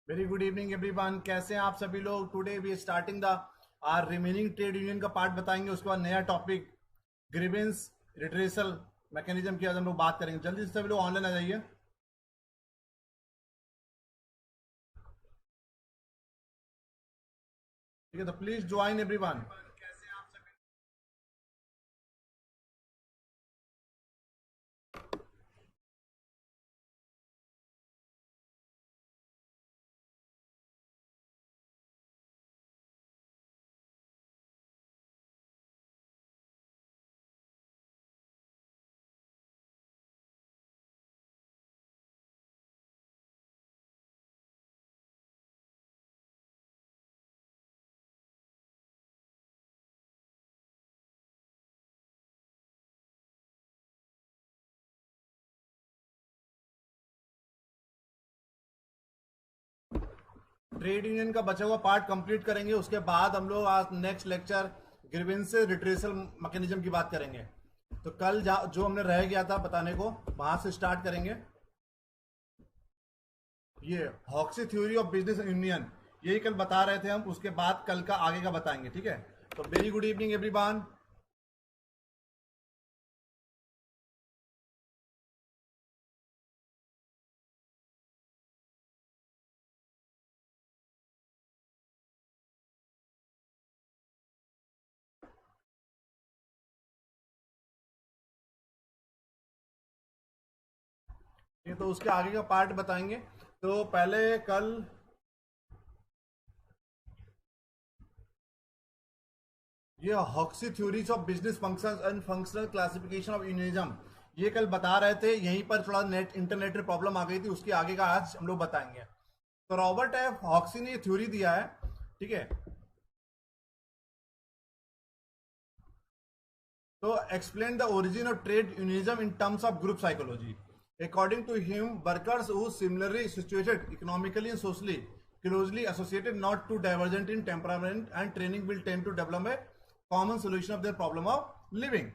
Very good evening everyone. कैसे हैं आप सभी लोग? Today we starting the are remaining trade union का पार्ट बताएंगे, उसके बाद नया टॉपिक ग्रीवेंस रिट्रेसल मैकेनिज्म की आज हम लोग बात करेंगे। जल्दी से सभी लोग ऑनलाइन आ जाइए। ठीक है, तो please join everyone. Trade union का बचा हुआ पार्ट कंप्लीट करेंगे, उसके बाद हम लोग आज next lecture grievance redressal mechanism की बात करेंगे। तो कल जो हमने रह गया था बताने को, वहां से स्टार्ट करेंगे। ये हॉक्सी थ्योरी ऑफ बिजनेस यूनियन, यही कल बता रहे थे हम, उसके बाद कल का आगे का बताएंगे। ठीक है, तो वेरी गुड इवनिंग एवरीवन। ये तो उसके आगे का पार्ट बताएंगे। तो पहले कल ये Hoxie theories of business functions and functional classification of unionism, ये कल बता रहे थे। यहीं पर थोड़ा इंटरनेट में प्रॉब्लम आ गई थी, उसके आगे का आज हम लोग बताएंगे। तो रॉबर्ट एफ हॉक्सी ने ये थ्योरी दिया है। ठीक है, तो explain the origin of trade unionism in terms of group psychology. According to him, workers who similarly situated economically and socially closely associated, not too divergent in temperament and training, will tend to develop a common solution of their problem of living.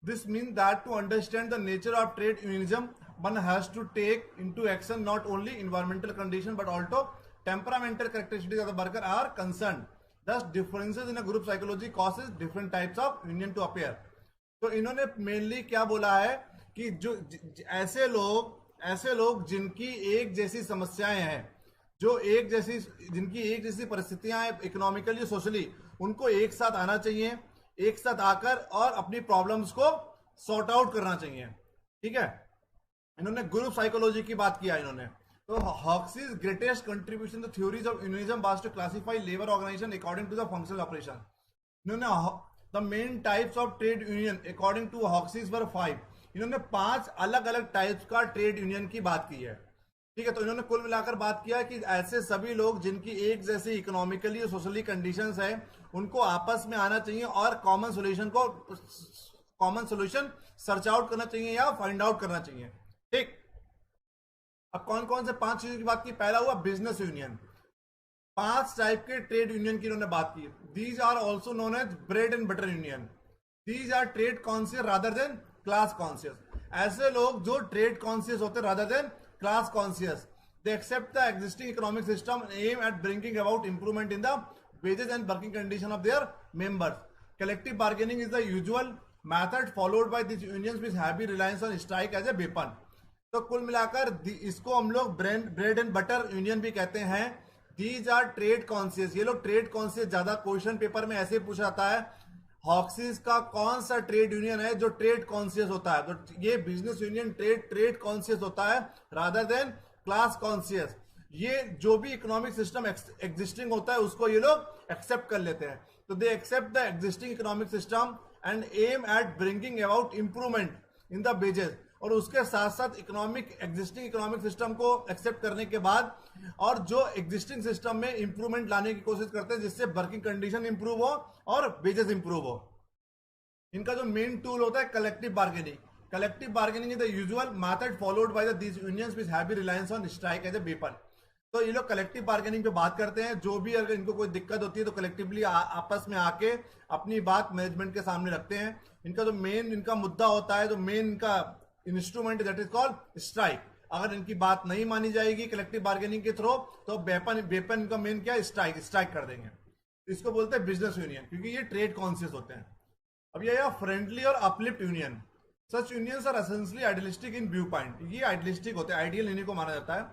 This means that to understand the nature of trade unionism, one has to take into action not only environmental conditions but also temperamental characteristics of the worker are concerned. Thus, differences in a group psychology causes different types of union to appear. तो इन्होंने mainly क्या बोला है कि जो ऐसे लोग जिनकी एक जैसी समस्याएं हैं, जो एक जैसी जिनकी एक जैसी परिस्थितियां हैं इकोनॉमिकली सोशली, उनको एक साथ आना चाहिए, एक साथ आकर और अपनी प्रॉब्लम्स को सॉर्ट आउट करना चाहिए। ठीक है, इन्होंने ग्रुप साइकोलॉजी की बात किया इन्होंने। तो Hoxie's greatest contribution the theories of unionism was to classify labour organisation according to the functional operation. इन्होंने the main types of trade union according to Hoxie's were 5। इन्होंने 5 अलग अलग टाइप्स का ट्रेड यूनियन की बात की है। ठीक है, तो इन्होंने कुल मिलाकर बात किया कि ऐसे सभी लोग जिनकी एक जैसी इकोनॉमिकली और सोशली कंडीशंस है, उनको आपस में आना चाहिए और कॉमन सोल्यूशन सर्च आउट करना चाहिए या फाइंड आउट करना चाहिए। ठीक, अब कौन कौन से 5 चीजों की बात की? पहला हुआ बिजनेस यूनियन। 5 टाइप के ट्रेड यूनियन की इन्होंने बात की। These are also known as bread and butter union. These are trade conscious rather than class conscious. ऐसे लोग जो ट्रेड कॉन्शियस होते rather than class conscious, they accept the existing economic system and aim at bringing about improvement in the wages and working condition of their members. Collective bargaining is the usual method followed by these unions with heavy reliance on strike as a weapon. तो कुल मिलाकर इसको हम लोग bread and butter union भी कहते हैं। These are trade conscious. ये लोग ट्रेड कॉन्शियस, ज्यादा क्वेश्चन पेपर में ऐसे पूछा जाता है, हॉक्सीज का कौन सा ट्रेड यूनियन है जो ट्रेड कॉन्शियस होता है? तो ये बिजनेस यूनियन ट्रेड कॉन्शियस होता है रादर देन क्लास कॉन्शियस। ये जो भी इकोनॉमिक सिस्टम एग्जिस्टिंग होता है उसको ये लोग एक्सेप्ट कर लेते हैं। तो they accept the existing economic system and aim at bringing about improvement in the wages. और उसके साथ साथ एग्जिस्टिंग इकोनॉमिक सिस्टम को एक्सेप्ट करने के बाद और जो एग्जिस्टिंग सिस्टम में इंप्रूवमेंट लाने की कोशिश करते हैं जिससे वर्किंग कंडीशन इंप्रूव हो और वेजेस इंप्रूव हो। इनका जो मेन टूल होता है collective bargaining. Collective bargaining is the usual method followed by these unions with heavy reliance on strike as a weapon. तो ये लोग कलेक्टिव बार्गेनिंग पे बात करते हैं। जो भी अगर इनको कोई दिक्कत होती है तो कलेक्टिवली आपस में आके अपनी बात मैनेजमेंट के सामने रखते हैं। इनका जो मेन इनका मुद्दा होता है, जो मेन इनका instrument that is called strike. अगर इनकी बात नहीं मानी जाएगी कलेक्टिव बार्गेनिंग के थ्रू, तो वेपन वेपन इनका मेन क्या है, स्ट्राइक कर देंगे। इसको बोलते हैं बिजनेस यूनियन, क्योंकि ये ट्रेड कॉन्शियस होते हैं। अब ये फ्रेंडली और uplift union, such unions are essentially idealistic in viewpoint. ये आइडियलिस्टिक होते हैं, आइडियल इन्हीं को माना जाता है।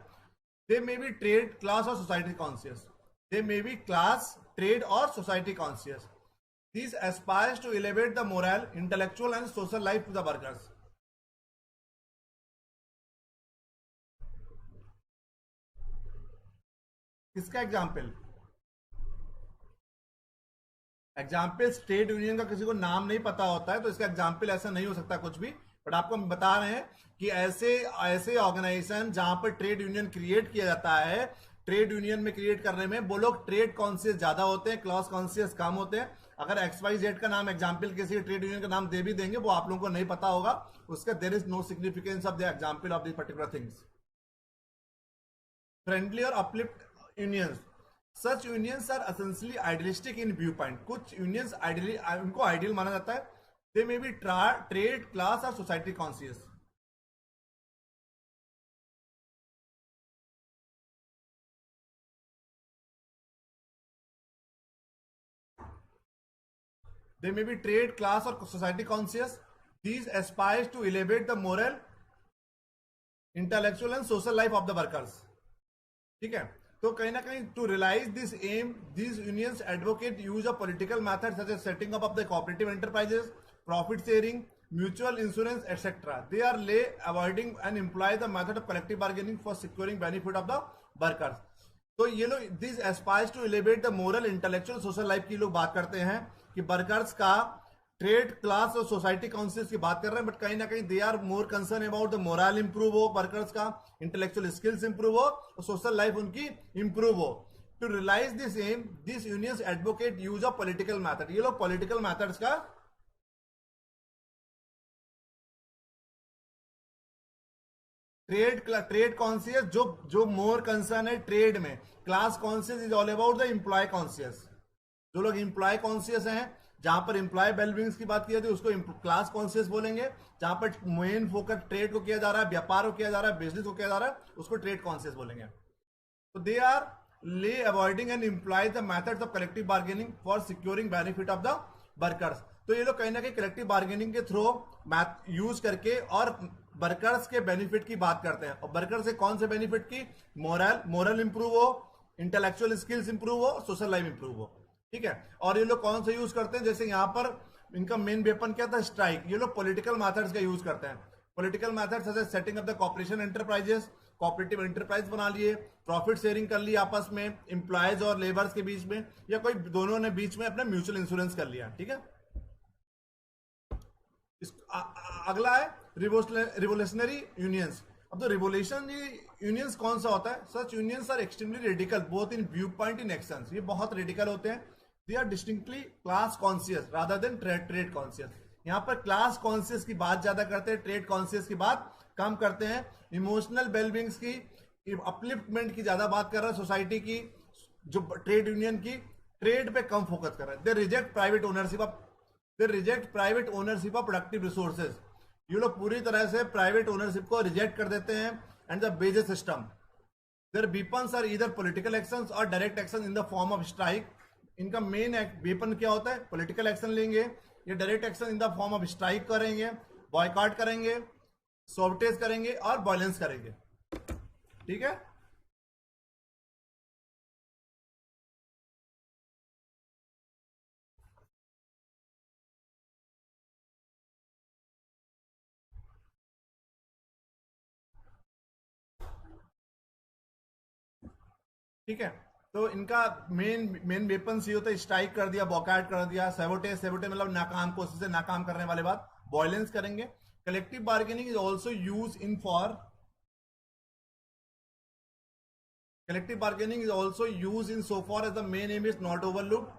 They may be trade, class और society conscious. They may be class, trade और society conscious. These aspires to elevate the moral, intellectual and social life of the workers. किसका एग्जाम्पल? एग्जाम्पल ट्रेड यूनियन का किसी को नाम नहीं पता होता है तो इसका एग्जाम्पल ऐसा नहीं हो सकता कुछ भी, बट आपको हम बता रहे हैं कि ऐसे ऐसे ऑर्गेनाइजेशन जहां पर ट्रेड यूनियन क्रिएट किया जाता है, ट्रेड यूनियन में क्रिएट करने में वो लोग ट्रेड कॉन्शियस ज्यादा होते हैं, क्लास कॉन्शियस कम होते हैं। अगर XYZ का नाम एग्जाम्पल किसी ट्रेड यूनियन का नाम दे भी देंगे, वो आप लोगों को नहीं पता होगा, उसका there is no significance of the example of the particular things. Friendly और uplift unions, such unions are essentially idealistic in viewpoint. कुछ यूनियंस आइडियली, उनको आइडियल माना जाता है। They may be trade, class और society conscious. They may be trade, class or society conscious. These aspires to elevate the moral, intellectual and social life of the workers. ठीक है, तो कहीं ना कहीं to realise this aim, these unions advocate use of political methods such as setting up of the cooperative enterprises, profit sharing, mutual insurance, etc. They are lay avoiding and employ the method of collective bargaining for securing benefit of the workers. तो ये लोग this aspires to elevate the moral, intellectual, social life की लोग बात करते हैं कि workers का ट्रेड, क्लास और सोसाइटी काउंसिल्स की बात कर रहे हैं, बट कहीं ना कहीं they are more concern about the moral improve हो, वर्कर्स का इंटेलेक्चुअल स्किल्स इंप्रूव हो और सोशल लाइफ उनकी इंप्रूव हो। To realise this aim, this unions advocate use of political method. ये लोग पॉलिटिकल मैथड्स का ट्रेड कॉन्शियस, जो मोर कंसर्न है ट्रेड में, class conscious is all about the employ conscious. जो लोग एम्प्लॉय कॉन्शियस हैं, जहां पर एम्प्लॉय वेलबींग्स की बात की जाती है उसको क्लास कॉन्शियस बोलेंगे। जहां पर मेन फोकस ट्रेड को किया जा रहा है, व्यापार को किया जा रहा है, बिजनेस को किया जा रहा है, उसको ट्रेड कॉन्शियस बोलेंगे। तो they are lay avoiding and employ the methods of collective bargaining for securing benefit of the workers. तो ये लोग कहीं ना कहीं कलेक्टिव बार्गेनिंग के थ्रू यूज करके और वर्कर्स के बेनिफिट की बात करते हैं। और वर्कर से कौन से बेनिफिट की? मोरल इंप्रूव हो, इंटेलेक्चुअल स्किल्स इंप्रूव हो, सोशल लाइफ इंप्रूव हो। ठीक है, और ये लोग कौन सा यूज करते हैं? जैसे यहां पर इनका मेन वेपन क्या था? स्ट्राइक। ये लोग पॉलिटिकल मेथड्स का यूज करते हैं। पॉलिटिकल मेथड्स जैसे setting up the corporation enterprises, cooperative enterprise बना लिए, प्रॉफिट शेयरिंग कर ली आपस में एम्प्लॉयज और लेबर्स के बीच में, या कोई दोनों ने बीच में अपना म्यूचुअल इंश्योरेंस कर लिया। ठीक है, अगला है रिवोल्यूशनरी यूनियंस। अब तो रिवोल्यूशनरी यूनियंस कौन सा होता है? Such unions are extremely radical both in viewpoint in actions. ये बहुत रेडिकल होते हैं। They are distinctly class conscious rather than trade conscious. यहाँ पर क्लास कॉन्शियस की बात ज्यादा करते हैं, ट्रेड कॉन्शियस की बात कम करते हैं। इमोशनल वेलबींग्स की, अपलिफ्टमेंट की ज्यादा बात कर रहा है, सोसाइटी की, जो ट्रेड यूनियन की ट्रेड पे कम फोकस कर रहा है। दे reject private ownership of productive resources. ये लोग पूरी तरह से प्राइवेट ओनरशिप को रिजेक्ट कर देते हैं। And the basis system, there weapons are either political actions और direct action in the form of strike. इनका मेन वेपन क्या होता है? पॉलिटिकल एक्शन लेंगे, ये direct action in the form of strike करेंगे, बॉयकॉट करेंगे, सॉर्टेज करेंगे और वायलेंस करेंगे। ठीक है, ठीक है। तो इनका मेन वेपन ये होता है, स्ट्राइक कर दिया, बॉयकॉट कर दिया, सैबोटेज मतलब नाकाम, कोशिश से नाकाम करने वाले बात, वायलेंस करेंगे। Collective bargaining is also use in for collective bargaining is also used in so far as the main aim is not overlooked.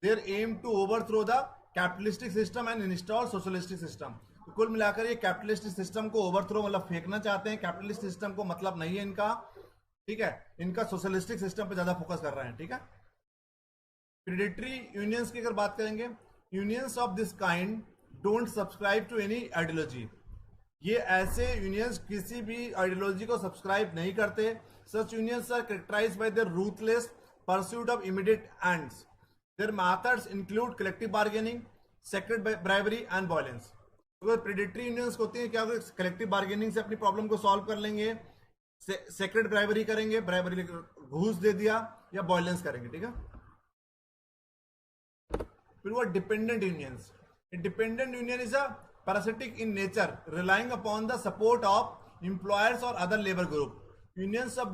Their aim to overthrow the capitalistic system and install socialistic system. तो कुल मिलाकर ये capitalist system को overthrow मतलब फेंकना चाहते हैं। Capitalist system को मतलब नहीं है इनका, ठीक है, इनका सोशलिस्टिक सिस्टम पे ज्यादा फोकस कर रहे हैं। ठीक है, प्रेडेटरी यूनियंस की अगर बात करेंगे, unions of this kind don't subscribe to any ideology. ये ऐसे यूनियंस किसी भी आइडियोलॉजी को सब्सक्राइब नहीं करते. Such unions are characterised by their ruthless pursuit of immediate ends. Their methods include collective bargaining, secret bribery and violence. तो predatory unions होती हैं क्या, कलेक्टिव बार्गेनिंग से अपनी प्रॉब्लम को सॉल्व कर लेंगे, सेक्रेट ब्राइवरी करेंगे, ब्राइवरी घूस दे दिया, या वायलेंस करेंगे. ठीक है. फिर वो dependent unions. Dependent union is a parasitic in nature, relying upon the support of employers or other labor group. Unions of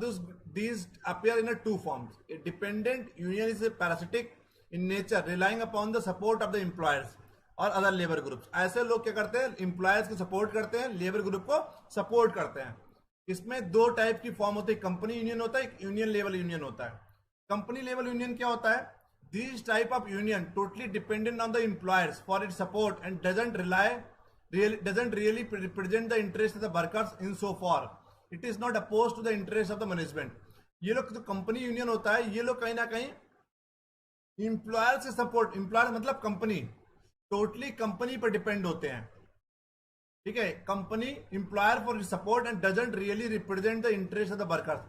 these appear in two forms. A dependent union is a parasitic in nature, relying upon the support of the employers और other labour groups. ऐसे लोग क्या करते हैं, employers को support करते हैं, labour group को सपोर्ट करते हैं. इसमें दो टाइप की फॉर्म होती है, कंपनी यूनियन होता है, एक यूनियन लेवल यूनियन होता है. कंपनी लेवल यूनियन क्या होता है, this type of union totally dependent on the employers for it support and doesn't really represent the interest of the workers in so far it is not opposed to the interest of the management. ये लोग जो company union होता है, ये लोग कहीं ना कहीं एम्प्लॉयर से सपोर्ट, एम्प्लॉयर मतलब कंपनी, टोटली कंपनी पर डिपेंड होते हैं. ठीक है. Company employer for support and doesn't really represent the interest of the workers.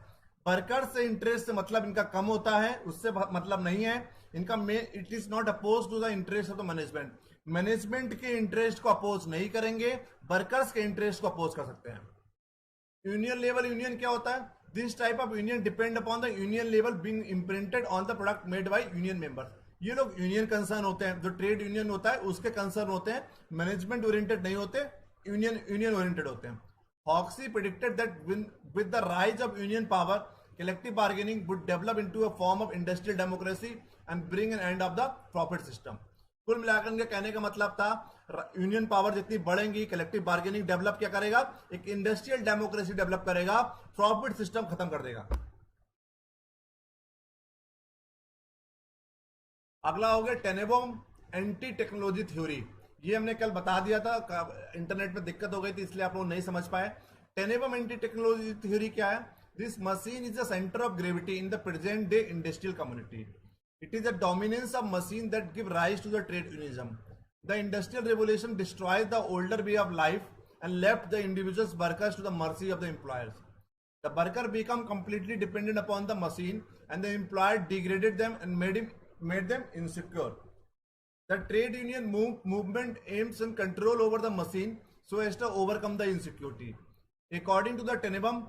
Workers से इंटरेस्ट से मतलब इनका कम होता है, उससे मतलब नहीं है इनका. It is not oppose to the interest of the management. Management के इंटरेस्ट को अपोज नहीं करेंगे, वर्कर्स के इंटरेस्ट को अपोज कर सकते हैं. यूनियन लेवल यूनियन क्या होता है, this type of union depend upon the union level being imprinted on the product made by union members. ये लोग यूनियन कंसर्न होते हैं, जो ट्रेड यूनियन होता है उसके कंसर्न होते हैं, मैनेजमेंट ओरिएंटेड नहीं होते, यूनियन ओरिएंटेड होते हैं. Hoxie predicted that with the rise of union power collective bargaining would develop into a form of industrial democracy and bring an end of the profit system. कुल मिलाकर के कहने का मतलब था, यूनियन पावर जितनी बढ़ेंगी, कलेक्टिव बार्गेनिंग डेवलप क्या करेगा, एक इंडस्ट्रियल डेमोक्रेसी डेवलप करेगा, प्रॉफिट सिस्टम खत्म कर देगा. अगला हो गया टेनेबॉम एंटी टेक्नोलॉजी थ्योरी. ये हमने कल बता दिया था, इंटरनेट में दिक्कत हो गई थी इसलिए आप लोग नहीं समझ पाए. टेनेबॉम एंटी टेक्नोलॉजी थ्योरी क्या है, this machine is the center of gravity in the present day industrial community. It is the dominance of machine that give rise to the trade unionism. The industrial revolution destroyed the older way of life and left the individuals workers to the mercy of the employers. The worker become completely dependent upon the machine and the employer degraded them and made them insecure. The trade union movement aims in control over the machine so as to overcome the insecurity. According to the Tenenbaum,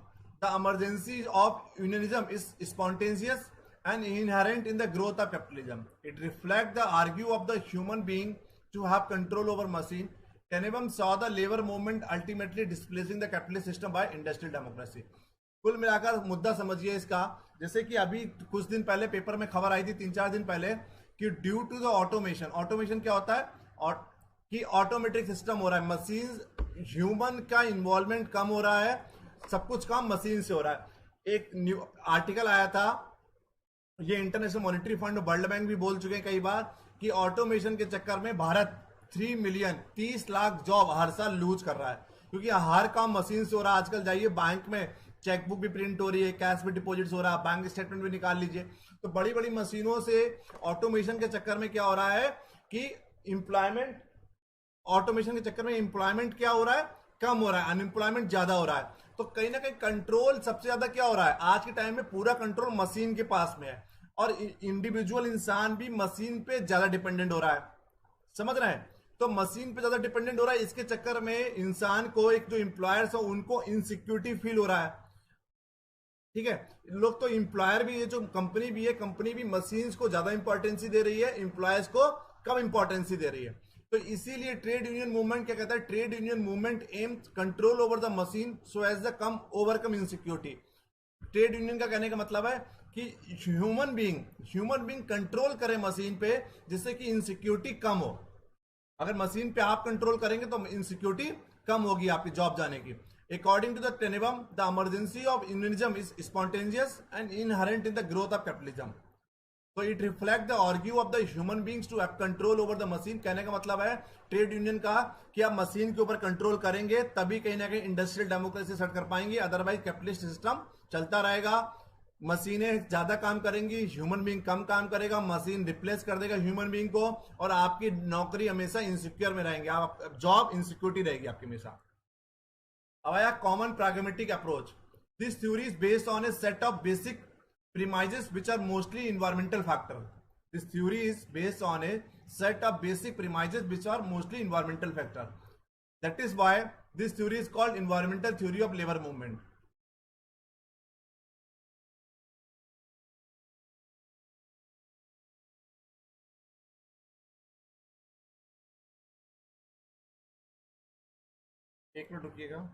the emergency of unionism is spontaneous and inherent in the growth of capitalism. It reflects the argue of the human being to have control over machine. Tenenbaum saw the labor movement ultimately displacing the capitalist system by industrial democracy. कुल मिलाकर मुद्दा समझिए इसका, जैसे कि अभी कुछ दिन पहले पेपर में खबर आई थी, 3-4 दिन पहले, कि due to the automation. Automation क्या होता है, और कि ऑटोमेटिक सिस्टम हो रहा है, मशीन, ह्यूमन का इन्वॉल्वमेंट कम हो रहा है, सब कुछ काम मशीन से हो रहा है. एक न्यू आर्टिकल आया था, ये international monetary fund, world bank भी बोल चुके हैं कई बार, कि ऑटोमेशन के चक्कर में भारत 3 मिलियन 30 लाख जॉब हर साल लूज कर रहा है, क्योंकि हर काम मशीन से हो रहा है. आजकल जाइए बैंक में, चेकबुक भी प्रिंट हो रही है, कैश भी डिपॉजिट हो रहा है, बैंक स्टेटमेंट भी निकाल लीजिए. तो बड़ी बड़ी मशीनों से ऑटोमेशन के चक्कर में क्या हो रहा है कि एम्प्लॉयमेंट, ऑटोमेशन के चक्कर में एम्प्लॉयमेंट क्या हो रहा है, कम हो रहा है, अनएम्प्लॉयमेंट ज्यादा हो रहा है. तो कहीं ना कहीं कंट्रोल सबसे ज्यादा क्या हो रहा है, आज के टाइम में पूरा कंट्रोल मशीन के पास में है, और इंडिविजुअल इंसान भी मशीन पे ज्यादा डिपेंडेंट हो रहा है. समझ रहे हैं, तो मशीन पे ज्यादा डिपेंडेंट हो रहा है. इसके चक्कर में इंसान को, एक जो एम्प्लॉयर्स हो उनको इनसिक्योरिटी फील हो रहा है. ठीक है, लोग तो एम्प्लॉयर भी, ये जो कंपनी भी है, कंपनी भी मशीन्स को ज्यादा इंपॉर्टेंसी दे रही है, एम्प्लॉयर्स को कम इंपॉर्टेंसी दे रही है. तो इसीलिए ट्रेड यूनियन मूवमेंट क्या कहता है, trade union movement aim control over the machine so as the come overcome insecurity. Trade union का कहने का मतलब है कि ह्यूमन बीइंग कंट्रोल करे मशीन पे, जिससे कि इनसिक्योरिटी कम हो. अगर मशीन पे आप कंट्रोल करेंगे तो इनसिक्योरिटी कम होगी आपकी जॉब जाने की. According to the Tenenbaum, the emergency of unionism is spontaneous and inherent in the growth of capitalism. So it reflects the argue of the human beings to have control over the machine. कहने का मतलब है trade union का कि आप machine के ऊपर control करेंगे तभी कहीं ना कहीं इंडस्ट्रियल डेमोक्रेसी सेट कर पाएंगे, अदरवाइज कैपिटलिस्ट सिस्टम चलता रहेगा. मशीनें ज्यादा काम करेंगी, ह्यूमन बीइंग कम काम करेगा, मशीन रिप्लेस कर देगा ह्यूमन बीइंग को, और आपकी नौकरी हमेशा इनसिक्योर में रहेंगे, आप जॉब इनसिक्योरिटी रहेगी आपकी हमेशा. अब आया common pragmatic approach. This theory is based on a set of basic premises which are mostly environmental factor. This theory is based on a set of basic premises which are mostly environmental factor. That is why this theory is called environmental theory of labor movement. एक minute रुकिएगा.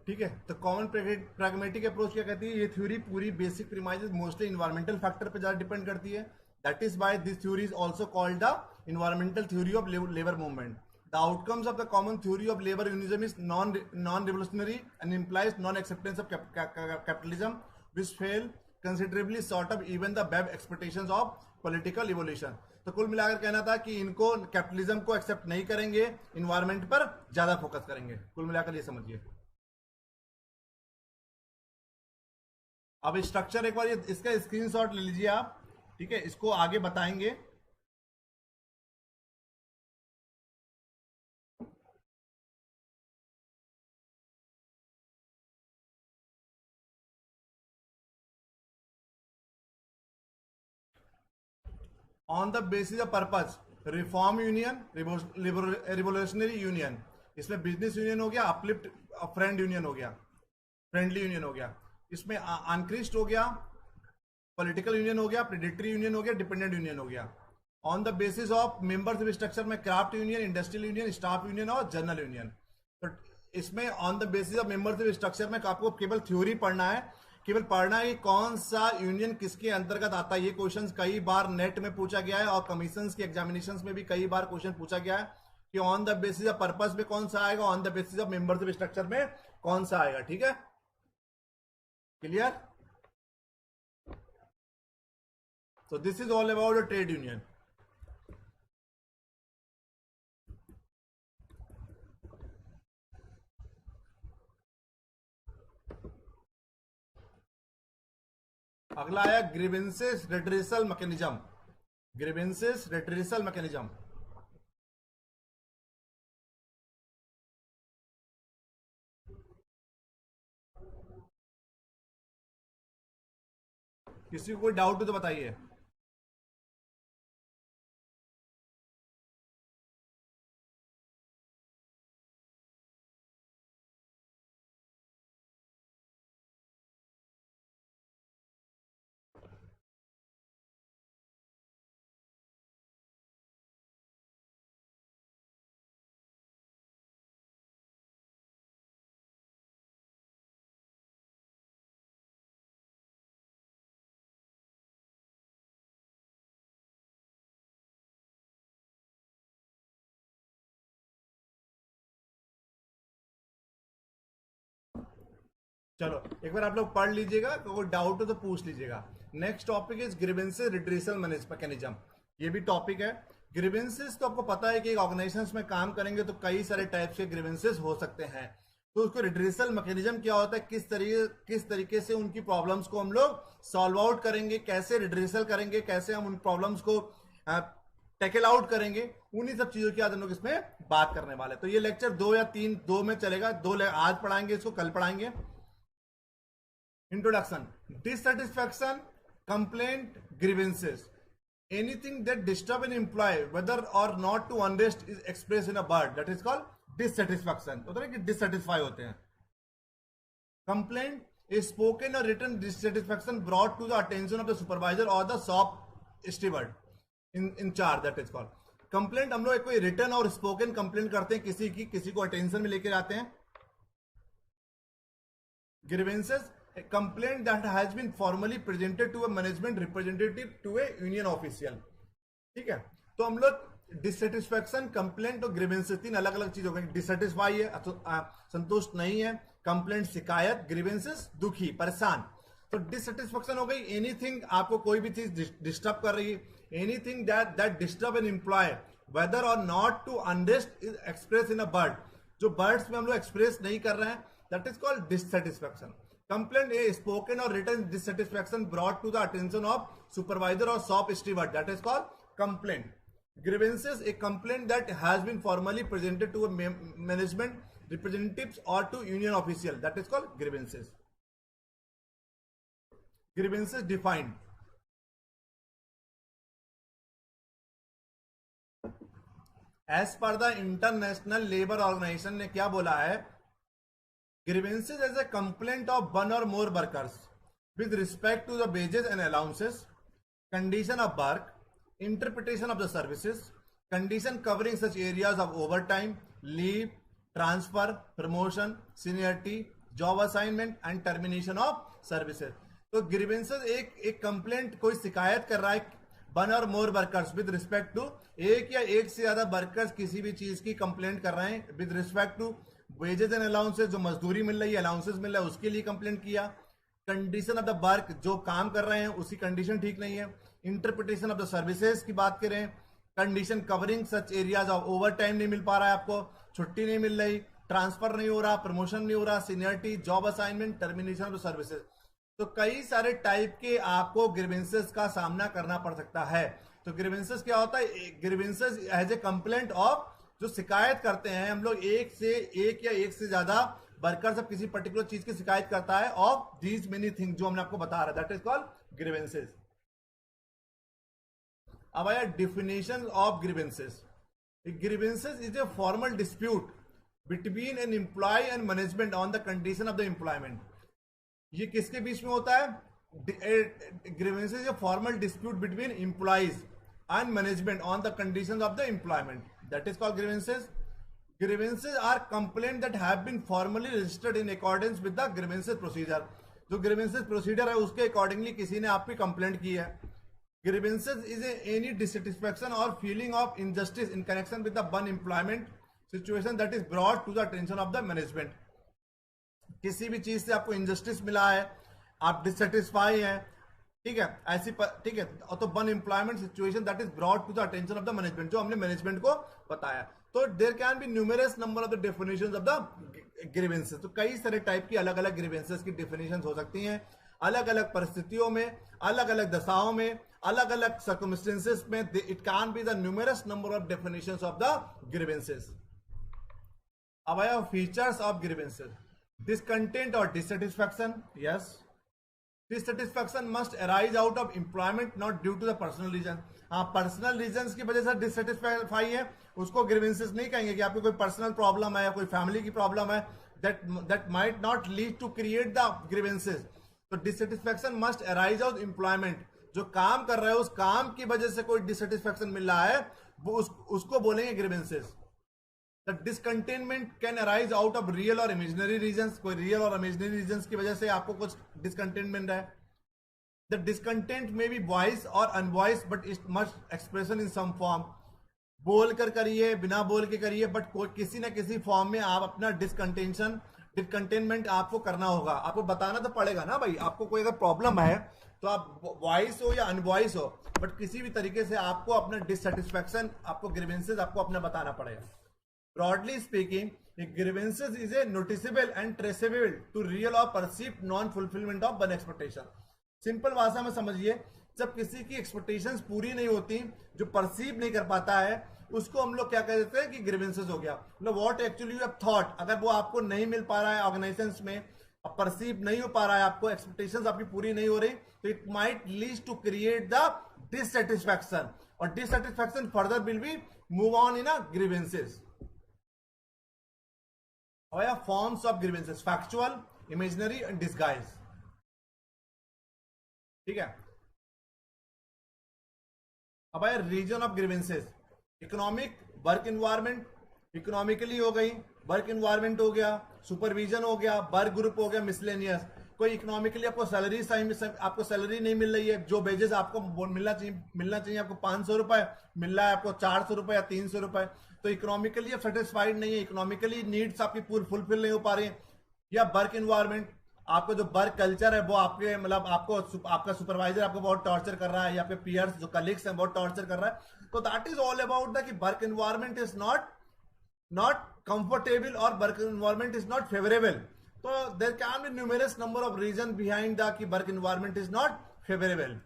ठीक है, तो common pragmatic approach क्या कहती है? ये theory पूरी basic premises mostly environmental factor पे ज्यादा डिपेंड करती है. That is why this theory is also called the environmental theory of labour movement. The outcomes of the common theory of labour unionism is non revolutionary and implies non acceptance of capitalism which fail considerably short of even the web expectations of political evolution. तो कुल मिलाकर कहना था कि इनको capitalism को accept नहीं करेंगे, इन्वायरमेंट पर ज्यादा फोकस करेंगे. कुल मिलाकर ये समझिए. अब स्ट्रक्चर एक बार ये इसका स्क्रीनशॉट ले लीजिए आप. ठीक है, इसको आगे बताएंगे. On the basis of purpose, reform union, revolutionary union. इसमें बिजनेस यूनियन हो गया, अपलिफ्ट फ्रेंड यूनियन हो गया, फ्रेंडली यूनियन हो गया. इसमें अनक्रिस्ट हो गया, पॉलिटिकल यूनियन हो गया, प्रेडेटरी यूनियन हो गया, डिपेंडेंट यूनियन हो गया. On the basis of members structure में craft union, industrial union, staff union और जनरल यूनियन. तो इसमें on the basis of members structure में आपको केवल थ्योरी पढ़ना है, केवल पढ़ना है कि कौन सा यूनियन किसके अंतर्गत आता है. ये क्वेश्चन कई बार नेट में पूछा गया है और कमीशन के एग्जामिनेशन में भी कई बार क्वेश्चन पूछा गया है कि on the basis of purpose में कौन सा आएगा, on the basis of members structure में कौन सा आएगा. ठीक है, clear? So this is all about the trade union. अगला आया grievances redressal mechanism. Grievances redressal mechanism. किसी को कोई डाउट हो तो बताइए. चलो एक बार आप लोग पढ़ लीजिएगा, कोई डाउट हो तो पूछ लीजिएगा. Next topic is grievances redressal mechanism. ये भी टॉपिक है. ग्रीवेंसेस तो आपको पता है कि एक ऑर्गेनाइजेशंस में काम करेंगे तो कई सारे टाइप्स के ग्रीवेंसेस हो सकते हैं. तो उसको रिड्रेसल मैकेनिज्म क्या होता है, किस तरीके से उनकी प्रॉब्लम्स को हम लोग सॉल्व आउट करेंगे, कैसे रिड्रेसल करेंगे, कैसे हम उन प्रॉब्लम्स को टैकल आउट करेंगे, उन्हीं सब चीजों की आज हम लोग इसमें बात करने वाले. तो ये लेक्चर 2 या 3 2 में चलेगा. आज पढ़ाएंगे इसको, कल पढ़ाएंगे. Introduction. Dissatisfaction, complaint, grievances. Anything that disturb an employee, whether or not to unrest, is expressed in a word. That is called dissatisfaction. होता है कि dissatisfy होते हैं. Complaint is spoken or written dissatisfaction brought to the attention of the supervisor or the shop steward in charge. That is called. Complaint हम लोग कोई return और spoken complaint करते हैं किसी की, किसी को अटेंशन में लेके जाते हैं. Grievances, a complaint that has been formally presented to a management representative to a union official. ठीक है, तो हम लोग डिससेटिस्फैक्शन, कंप्लेंट और ग्रीवेंसेस तीन अलग अलग चीज हो गई. डिससेटिस्फाई है, संतुष्ट नहीं है. कंप्लेंट शिकायत, ग्रीवेंसेस दुखी परेशान. तो डिससेटिस्फैक्शन हो गई एनीथिंग, आपको कोई भी चीज डिस्टर्ब कर रही है. Anything that disturb an employ whether or not to unrest is express in a word. जो बर्ड्स में हम लोग एक्सप्रेस नहीं कर रहे हैं, that is called dissatisfaction. Complaint a spoken or written dissatisfaction brought to the attention of supervisor or shop steward, that is called complaint. grievances, a complaint that has been formally presented to a management representatives or to union official, that is called grievances. Grievances defined. As per the International Labour Organization ने क्या बोला है, grievances is a complaint of one or more workers with respect to the wages and allowances, condition of work, interpretation of the services, condition covering such areas of overtime, leave, transfer, promotion, seniority, job assignment and termination of services. तो grievances एक complaint, कोई शिकायत कर रहा है one और मोर workers with respect to, एक या एक से ज्यादा वर्कर्स किसी भी चीज की कंप्लेंट कर रहे हैं with respect to wages and allowances, जो मजदूरी मिल रही है, अलाउंसेस मिल रहा है, उसके लिए कंप्लेंट किया. कंडीशन ऑफ द वर्क, जो काम कर रहे हैं उसकी कंडीशन ठीक नहीं है. इंटरप्रिटेशन ऑफ द सर्विसेज की बात करें, condition covering such areas of over time नहीं मिल पा रहा है, आपको छुट्टी नहीं मिल रही, ट्रांसफर नहीं हो रहा, प्रमोशन नहीं हो रहा, seniority, job assignment, termination of the services. तो कई सारे टाइप के आपको ग्रीवेंसेस का सामना करना पड़ सकता है. तो ग्रीवेंसेस क्या होता है, grievances as a complaint of, जो शिकायत करते हैं हम लोग, एक या एक से ज्यादा वर्कर सब किसी पर्टिकुलर चीज की शिकायत करता है ऑफ दीज मेनी थिंग, जो हमने आपको बता रहा है, दैट इज कॉल्ड ग्रीवेंसेस. अब आया definition of grievances. Grievances is a formal dispute between an employ and management on the condition of the employment. ये किसके बीच में होता है, grievances is a formal dispute between employees and management on the condition of the employment, that is called grievances. Grievances are complaints that have been formally registered in accordance with the grievances procedure. जो grievances procedure है उसके accordingly किसी ने आपकी complaint की है. Grievances is any dissatisfaction or feeling of injustice in connection with the one employment situation that is brought to the attention of the management. किसी भी चीज से आपको injustice मिला है, आप dissatisfied हैं, ठीक है, ऐसी ठीक है, तो one employment situation that is brought to the attention of the management, जो हमने मैनेजमेंट को बताया. तो there can be numerous number of the definitions of the grievances. तो कई सारे टाइप की अलग अलग ग्रीवेंसेस की डेफिनेशंस हो सकती हैं, अलग अलग परिस्थितियों में, अलग अलग दशाओं में, अलग अलग सर्कमस्टेंसेस में. It can be the numerous number of definitions of the grievances. अब आया फीचर्स ऑफ ग्रीवेंसेस. डिसकंटेंट और dissatisfaction. Yes, dissatisfaction must arise out of employment not due to the personal reason. हाँ, पर्सनल रीजंस की वजह से dissatisfy है, उसको grievances नहीं कहेंगे कि आपको कोई पर्सनल प्रॉब्लम है या कोई फैमिली की प्रॉब्लम है, that might not lead to create the grievances. तो dissatisfaction must arise out employment, जो काम कर रहे हो उस काम की वजह से कोई डिससेटिस्फैक्शन मिल रहा है, वो उसको बोलेंगे grievances. The discontentment can arise out of real or imaginary reasons. कोई real और imaginary reasons की वजह से आपको कुछ discontentment है. The discontent may be voiced or unvoiced, but it must expression in some form. बोल कर करिए, बिना बोल के करिए, बट किसी ना किसी फॉर्म में आप अपना डिसकंटेनमेंट आपको करना होगा. आपको बताना तो पड़ेगा ना भाई, आपको कोई अगर प्रॉब्लम है तो आप वॉइस हो या अनवॉइस हो, बट किसी भी तरीके से आपको अपना डिससेटिस्फैक्शन, आपको ग्रीवेंसेस आपको अपना बताना पड़ेगा. Broadly speaking, a grievances is a noticeable and traceable to real or perceived non-fulfillment of one expectation. Simple भाषा में समझिए, जब किसी की एक्सपेक्टेशंस पूरी नहीं होती, जो परसीव नहीं कर पाता है, उसको हम लोग क्या कह देते हैं कि ग्रीवेंसेस हो गया. मतलब what actually you have thought, अगर वो आपको नहीं मिल पा रहा है ऑर्गेनाइजेशंस में, परसीव नहीं हो पा रहा है, आपको एक्सपेक्टेशंस आपकी पूरी नहीं हो रही, तो it might lead to create the dissatisfaction, और dissatisfaction further will be move on in a grievances. Forms of grievances: factual, imaginary and disguise. ठीक है. अब आया reason of grievances. Economic, work environment, economically हो गई, वर्क इन्वायरमेंट हो गया, supervision हो गया, वर्क ग्रुप हो गया, मिसलेनियस। कोई इकोनॉमिकली आपको सैलरी आपको सैलरी नहीं मिल रही है, जो वेजेस आपको मिलना चाहिए आपको 500 रुपए, मिल रहा है आपको 400 रुपए या 300 रुपए, तो इकोनॉमिकली आप सेटिस्फाइड नहीं है, इकोनॉमिकली नीड्स आपकी फुलफिल नहीं हो पा रही है। या वर्क इन्वायरमेंट, आपको जो वर्क कल्चर है वो आपके मतलब आपको आपका सुपरवाइजर आपको बहुत टॉर्चर कर रहा है, या आपके पीयर्स जो कलीग्स हैं बहुत टॉर्चर कर रहा है, तो that is all about the कि work environment is not comfortable और work environment is not favourable. तो there can be numerous number of reason behind the कि work environment is not favourable.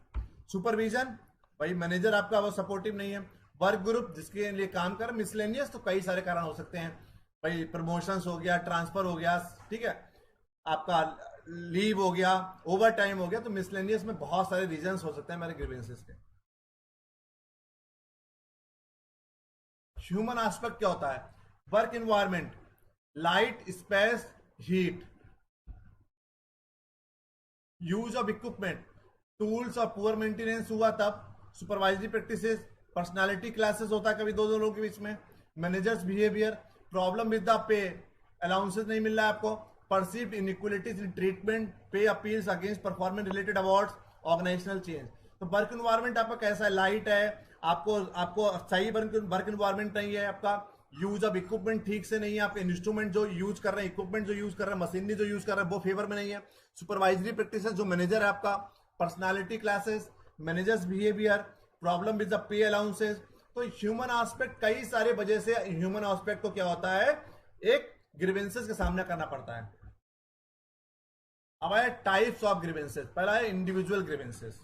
Supervision, भाई manager आपका वो supportive नहीं है। Work group जिसके लिए काम कर, मिसलेनियस तो कई सारे कारण हो सकते हैं, भाई प्रमोशंस हो गया, ट्रांसफर हो गया, ठीक है, आपका लीव हो गया, ओवर टाइम हो गया, तो मिसलेनियस में बहुत सारे रीजंस हो सकते हैं मेरे ग्रीवेंसेस के। ह्यूमन एस्पेक्ट क्या होता है? Work environment, light, space, heat, use of equipment, tools और पुअर मेंटेनेंस हुआ तब, सुपरवाइजरी प्रैक्टिसेस, पर्सनालिटी क्लासेस होता है कभी दो लोगों के बीच में, managers behaviour, problem with the pay, allowances नहीं मिल रहा है आपको, perceived inequalities in treatment, pay appeals against performance related awards, organisational change. तो वर्क इन्वायरमेंट आपका कैसा है? लाइट है, आपको आपको सही वर्क इन्वायरमेंट नहीं है, आपका यूज ऑफ इक्विपमेंट ठीक से नहीं है, आपके इंस्ट्रूमेंट जो यूज कर रहे हैं, इक्विपमेंट जो यूज कर रहे हैं, मशीनरी जो यूज कर रहे हैं वो फेवर में नहीं है। सुपरवाइजरी प्रैक्टिसेस, जो मैनेजर है आपका, personality classes, managers behaviour, problem with the pay allowances. तो ह्यूमन एस्पेक्ट, कई सारे वजह से ह्यूमन एस्पेक्ट को क्या होता है, एक ग्रीवेंसेस का सामना करना पड़ता है। अब आया टाइप्स ऑफ ग्रीवेंसेस। पहला है इंडिविजुअल ग्रीवेंसेस।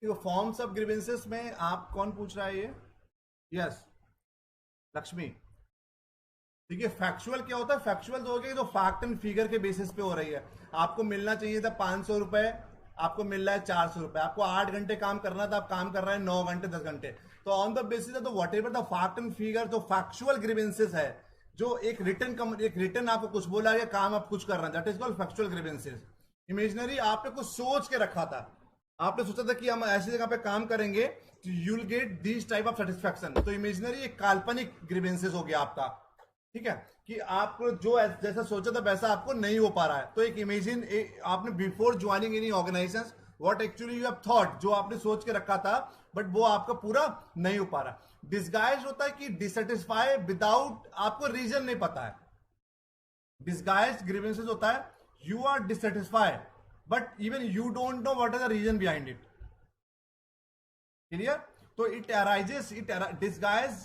देखो, फॉर्म्स ऑफ ग्रीवेंसेस में आप कौन पूछ रहा है ये? यस, लक्ष्मी। देखिए, फैक्चुअल क्या होता है? फैक्चुअल तो हो गया जो फैक्ट एंड फिगर के बेसिस पे हो रही है। आपको मिलना चाहिए था 500 रुपए, आपको मिल रहा है 400 रुपए। आपको 8 घंटे काम करना था, आप काम कर रहे हैं 9 घंटे 10 घंटे। तो on the basis of what ever the fact and figure, जो फैक्चुअल ग्रीवेंसेस है, जो एक रिटर्न आपको कुछ बोला है, काम आप कुछ कर रहे हैं, that is called factual grievances. Imaginary आपने कुछ सोच के रखा था, आपने सोचा था कि हम ऐसी जगह पे काम करेंगे तो you will get this type of satisfaction. तो इमेजिनरी एक काल्पनिक ग्रीवेंसेस हो गया आपका, ठीक है, कि आपको जो जैसा सोचा था वैसा आपको नहीं हो पा रहा है। तो एक इमेजिन आपने before joining any organisation what actually you have thought, जो आपने सोच के रखा था बट वो आपका पूरा नहीं हो पा रहा। डिस्गाइज होता है कि डिससेटिस्फाई विदाउट, आपको रीजन नहीं पता है। डिस्गाइज ग्रीवेंसेस होता है you are dissatisfied but even you don't know what is the reason behind it. Clear? तो it arises, disguise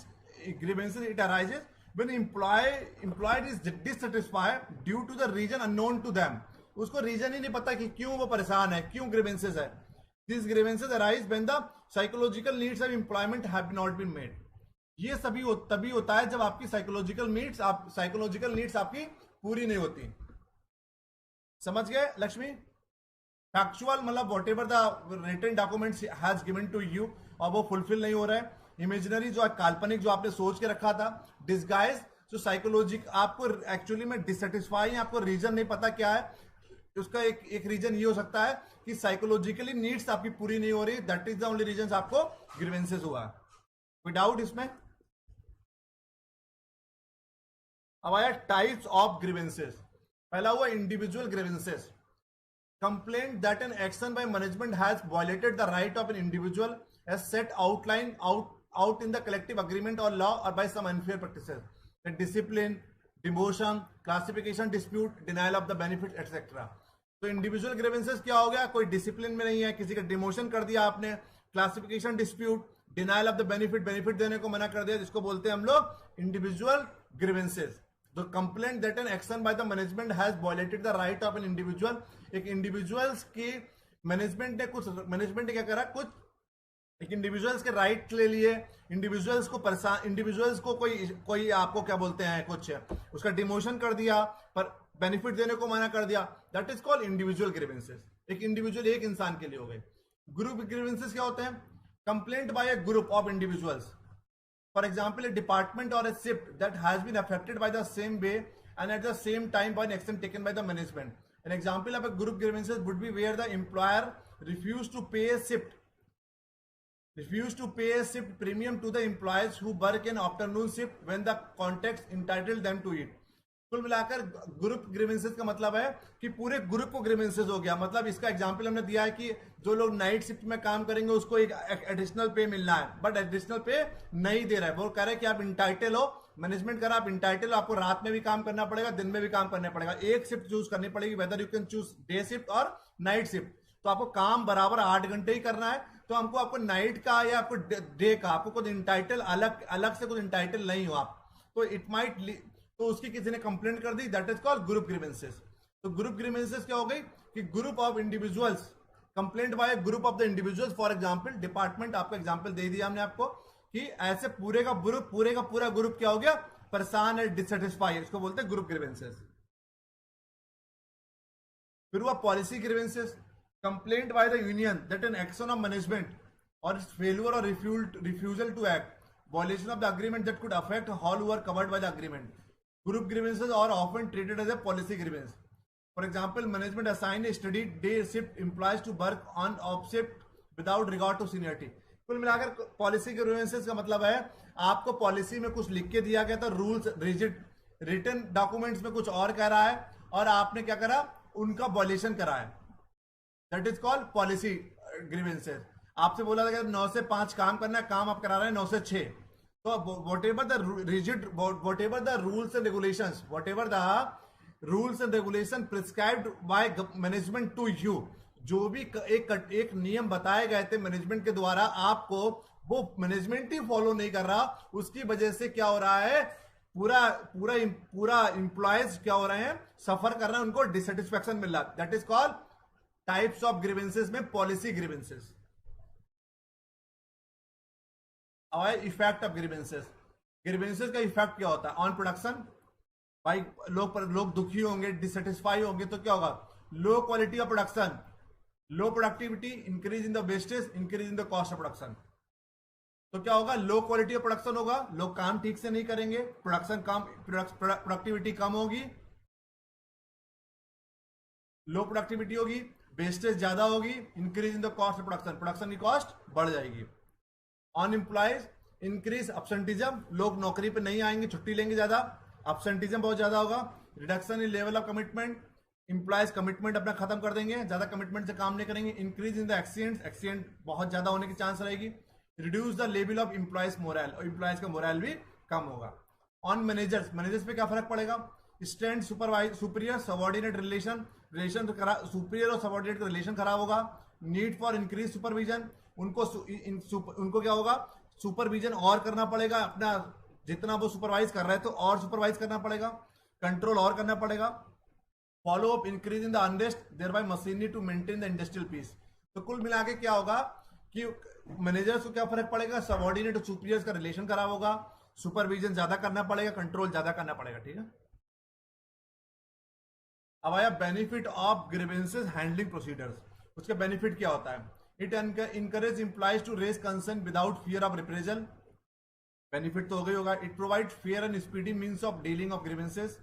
grievances, it arises when employed is dissatisfied due to the reason unknown to them। उसको reason ही नहीं पता कि क्यों वो परेशान है, क्यों ग्रीवेंसेस है। This grievances arise when the psychological needs of employment have not been made. ये सभी तभी होता है जब आपकी साइकोलॉजिकल नीड्स आपकी पूरी नहीं होती। समझ गए लक्ष्मी? फैक्चुअल मतलब whatever the written documents has given to you और वो फुलफिल नहीं हो रहा है। इमेजिनरी जो काल्पनिक जो आपने सोच के रखा था। डिस्गाइज जो साइकोलॉजिक, आपको एक्चुअली में डिससेटिस्फाई है, आपको रीजन नहीं पता क्या है। उसका एक रीजन ये हो सकता है कि साइकोलॉजिकली नीड्स आपकी पूरी नहीं हो रही, that is the only reason आपको ग्रीवेंसेस हुआ। कोई डाउट इसमें? अब आया टाइप्स ऑफ ग्रीवेंसेस। पहला हुआ individual grievances. Complaint that an action by management has violated the right of an individual as set outlined out in the collective agreement or law or by some unfair practices. The discipline, demotion, classification dispute, denial of the benefit etcetera. तो individual grievances क्या हो गया, कोई discipline में नहीं है, किसी का डिमोशन कर दिया आपने, classification dispute, denial of the benefit, benefit देने को मना कर दिया, जिसको बोलते हैं हम लोग individual grievances. The complaint that an action by the management has violated the right of an individual. एक इंडिविजुअल्स की मैनेजमेंट ने क्या करा, कुछ एक इंडिविजुअल्स के राइट ले लिए, इंडिविजुअल्स को कोई आपको क्या बोलते हैं, कुछ उसका डिमोशन कर दिया, पर बेनिफिट देने को मना कर दिया, that is called individual grievances. एक इंडिविजुअल एक इंसान के लिए हो गए। ग्रुप ग्रीवेंसेस क्या होते हैं, complaint by a group of individuals. For example, a department or a shift that has been affected by the same way and at the same time by an action taken by the management. An example of a group grievances would be where the employer refused to pay a shift premium to the employees who work an afternoon shift when the context entitled them to it. कुल मिलाकर group grievances का मतलब है कि पूरे group को grievances हो गया। मतलब इसका एग्जांपल हमने दिया है कि जो लोग नाइट शिफ्ट में काम करेंगे उसको एक एडिशनल पे मिलना है, बट एडिशनल पे नहीं दे रहा है। वो कह रहा है कि आप इंटाइटल हो, मैनेजमेंट कर, आप इंटाइटल हो, आपको रात में भी काम करना पड़ेगा, दिन में भी काम करना पड़ेगा, एक शिफ्ट चूज करनी पड़ेगी, whether you can choose day shift और नाइट शिफ्ट। तो आपको काम बराबर 8 घंटे ही करना है, तो आपको नाइट का या आपको डे का, आपको कुछ इंटाइटल अलग से कुछ इंटाइटल नहीं हो आप, तो इट माइट, तो उसकी किसी ने कंप्लेंट कर दी, that is called group grievances. तो ग्रुप ग्रीवेंसेस क्या हो गई कि group of individuals, complaint by group of the individuals. For example department, आपका एग्जांपल दे दिया हमने आपको कि ऐसे पूरे का पूरा ग्रुप क्या हो गया, परेशान है, डिससेटिस्फाई, इसको बोलते हैं ग्रुप ग्रीवेंसेस। फिर हुआ policy grievances, complaint by the union that an action of management और इट्स फेलियर और refusal to act, violation of the agreement that could affect all who are covered by the agreement. Group grievances are often treated as a policy grievance. For example, management assign a study day shift employees to work on off shift without regard to seniority. कुल मिलाकर policy grievances का मतलब है आपको policy में कुछ लिख के दिया गया था, रूल्स रिजिड, रिटन डॉक्यूमेंट्स में कुछ और कह रहा है और आपने क्या करा, उनका वॉयलेशन करा है, that is called policy grievances. आपसे बोला था कि 9 से 5 काम करना है, काम आप करा रहे हैं 9 से 6, तो whatever the rigid, whatever the rules and regulations, whatever the rules and regulation prescribed by management to you, जो भी एक नियम बताए गए थे मैनेजमेंट के द्वारा आपको, वो मैनेजमेंट ही फॉलो नहीं कर रहा, उसकी वजह से क्या हो रहा है, पूरा इंप्लॉयज क्या हो रहे हैं, सफर कर रहे हैं, उनको डिससेटिस्फैक्शन मिल रहा है, that is called types of grievances में policy grievances. Effect of grievances, grievances का इफेक्ट क्या होता है ऑन प्रोडक्शन, भाई लोग दुखी होंगे, डिससेटिस्फाई होंगे, तो क्या होगा, low quality of production, low productivity, increase in the wastage, increase in the cost of production. तो क्या होगा, लो क्वालिटी ऑफ प्रोडक्शन होगा, लोग काम ठीक से नहीं करेंगे, प्रोडक्टिविटी कम होगी, लो प्रोडक्टिविटी होगी, वेस्टेज ज्यादा होगी, increase in the cost of production, production की कॉस्ट बढ़ जाएगी। ऑन एम्प्लॉयज इंक्रीज अपसेंटिज्म, लोग नौकरी पे नहीं आएंगे, छुट्टी लेंगे ज्यादा, अपसेंटिज्म बहुत ज्यादा होगा। Reduction in level of commitment, employees commitment अपना खत्म कर देंगे, ज्यादा कमिटमेंट से काम नहीं करेंगे। इंक्रीज इन द एक्सीडेंट बहुत ज्यादा होने की चांस रहेगी। Reduce the level of employees moral, और इंप्लॉयज का मोरल भी कम होगा। ऑन मैनेजर्स पे क्या फर्क पड़ेगा, stand superior subordinate relation superior और सबॉर्डिनेट का रिलेशन खराब होगा। नीड फॉर इंक्रीज सुपरविजन, उनको क्या होगा, सुपरविजन और करना पड़ेगा, अपना जितना वो सुपरवाइज कर रहे हैं तो और सुपरवाइज करना पड़ेगा, कंट्रोल और करना पड़ेगा। Follow up increase in the unrest thereby machinery to maintain the industrial peace. तो कुल मिला के क्या होगा कि मैनेजर्स को क्या फर्क पड़ेगा, सबॉर्डिनेट और सुपीरियर्स का रिलेशन खराब होगा, सुपरविजन ज्यादा करना पड़ेगा, कंट्रोल ज्यादा करना पड़ेगा, ठीक है। अब आया benefit of grievances handling procedures. उसका बेनिफिट क्या होता है, it encourage employees to raise concern without fear of reprisal, benefit तो हो गई होगा। It provide fair and speedy means of dealing of grievances,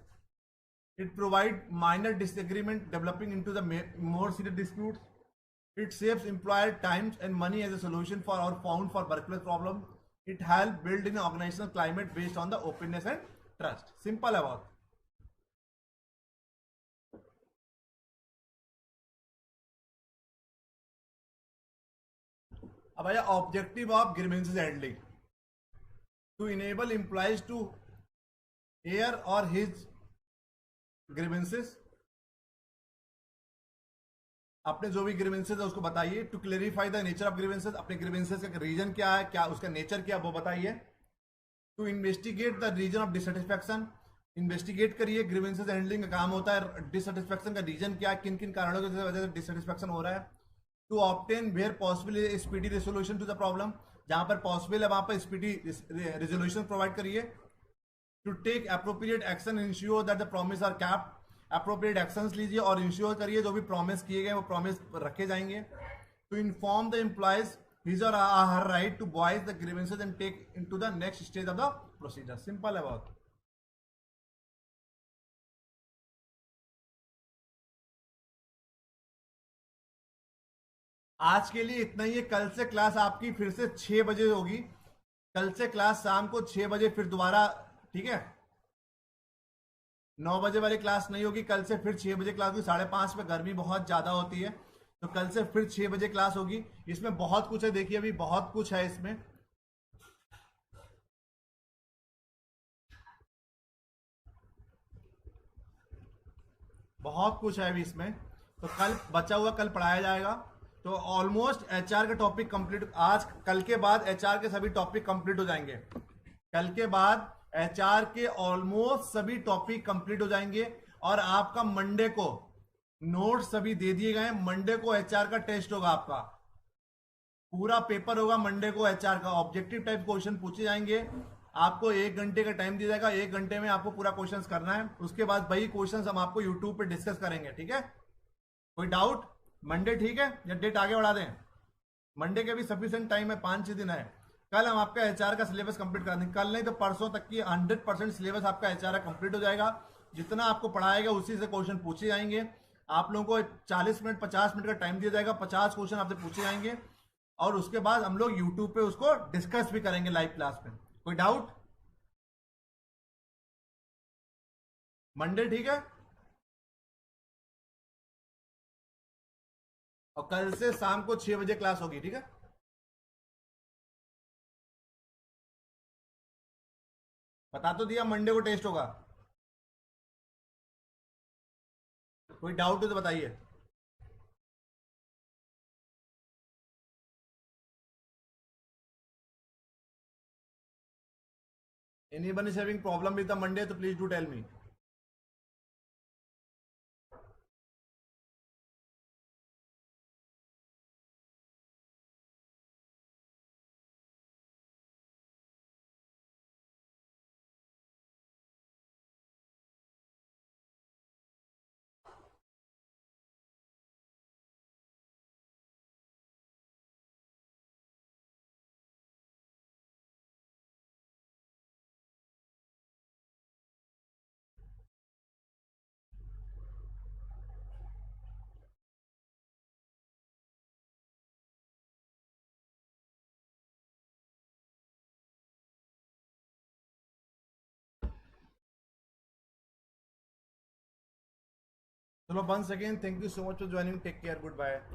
it provide minor disagreement developing into the more serious disputes, it saves employer times and money as a solution for or found for workplace problem, it help build in organisational climate based on the openness and trust. Simple है बहुत। अब आया objective of grievances handling, to enable employees to air और his grievances, अपने जो भी grievances है उसको बताइए। To clarify the nature of grievances, अपने ग्रीवेंसेस का रीजन क्या है, क्या उसका नेचर क्या वो बताइए। To investigate the reason of dissatisfaction, investigate करिए, ग्रीवेंसेस हैंडलिंग का काम होता है डिससेटिस्फैक्शन का रीजन क्या है, किन किन कारणों की वजह से डिससेटिस्फैक्शन हो रहा है। To obtain where possible speedy resolution to the problem, जहां पर पॉसिबल है वहां पर स्पीडी रेजोल्यूशन प्रोवाइड करिए। To take appropriate action ensure that the promise are kept, appropriate actions लीजिए और इंश्योर करिए जो भी प्रॉमिस किए गए वो प्रॉमिस रखे जाएंगे। To inform the employees his or her right to voice the grievances and take into the next stage of the procedure. Simple है बहुत। आज के लिए इतना ही है। कल से क्लास आपकी फिर से 6 बजे होगी। कल से क्लास शाम को 6 बजे फिर दोबारा, ठीक है। 9 बजे वाली क्लास नहीं होगी, कल से फिर 6 बजे क्लास होगी। 5:30 पे गर्मी बहुत ज्यादा होती है, तो कल से फिर 6 बजे क्लास होगी। इसमें बहुत कुछ है, देखिए अभी बहुत कुछ है इसमें। बहुत कुछ है अभी इसमें, तो कल बचा हुआ कल पढ़ाया जाएगा। तो ऑलमोस्ट एचआर का टॉपिक कंप्लीट, आज कल के बाद एचआर के सभी टॉपिक कंप्लीट हो जाएंगे। कल के बाद एचआर के ऑलमोस्ट सभी टॉपिक कंप्लीट हो जाएंगे। और आपका मंडे को नोट्स सभी दे दिए गए। मंडे को एचआर का टेस्ट होगा, आपका पूरा पेपर होगा मंडे को। एचआर का ऑब्जेक्टिव टाइप क्वेश्चन पूछे जाएंगे। आपको 1 घंटे का टाइम दिया जाएगा, 1 घंटे में आपको पूरा क्वेश्चन करना है। उसके बाद वही क्वेश्चन हम आपको यूट्यूब पे डिस्कस करेंगे, ठीक है। कोई डाउट? मंडे ठीक है या डेट आगे बढ़ा दें? मंडे के भी सफिशिएंट टाइम है, 5-6 दिन है। कल हम आपका एचआर का सिलेबस कंप्लीट करा देंगे। कल नहीं तो परसों तक की 100% सिलेबस आपका एचआर का कंप्लीट हो जाएगा। जितना आपको पढ़ाएगा उसी से क्वेश्चन पूछे जाएंगे। आप लोगों को 40 मिनट 50 मिनट का टाइम दिया जाएगा, 50 क्वेश्चन आपसे पूछे जाएंगे। और उसके बाद हम लोग यूट्यूब पे उसको डिस्कस भी करेंगे लाइव क्लास में। कोई डाउट? मंडे ठीक है। और कल से शाम को 6 बजे क्लास होगी, ठीक है। बता तो दिया मंडे को टेस्ट होगा। कोई डाउट हो तो बताइए। Anyone is having problem with the Monday, so please do tell me. चलो once again, thank you so much for joining. Take care. Goodbye.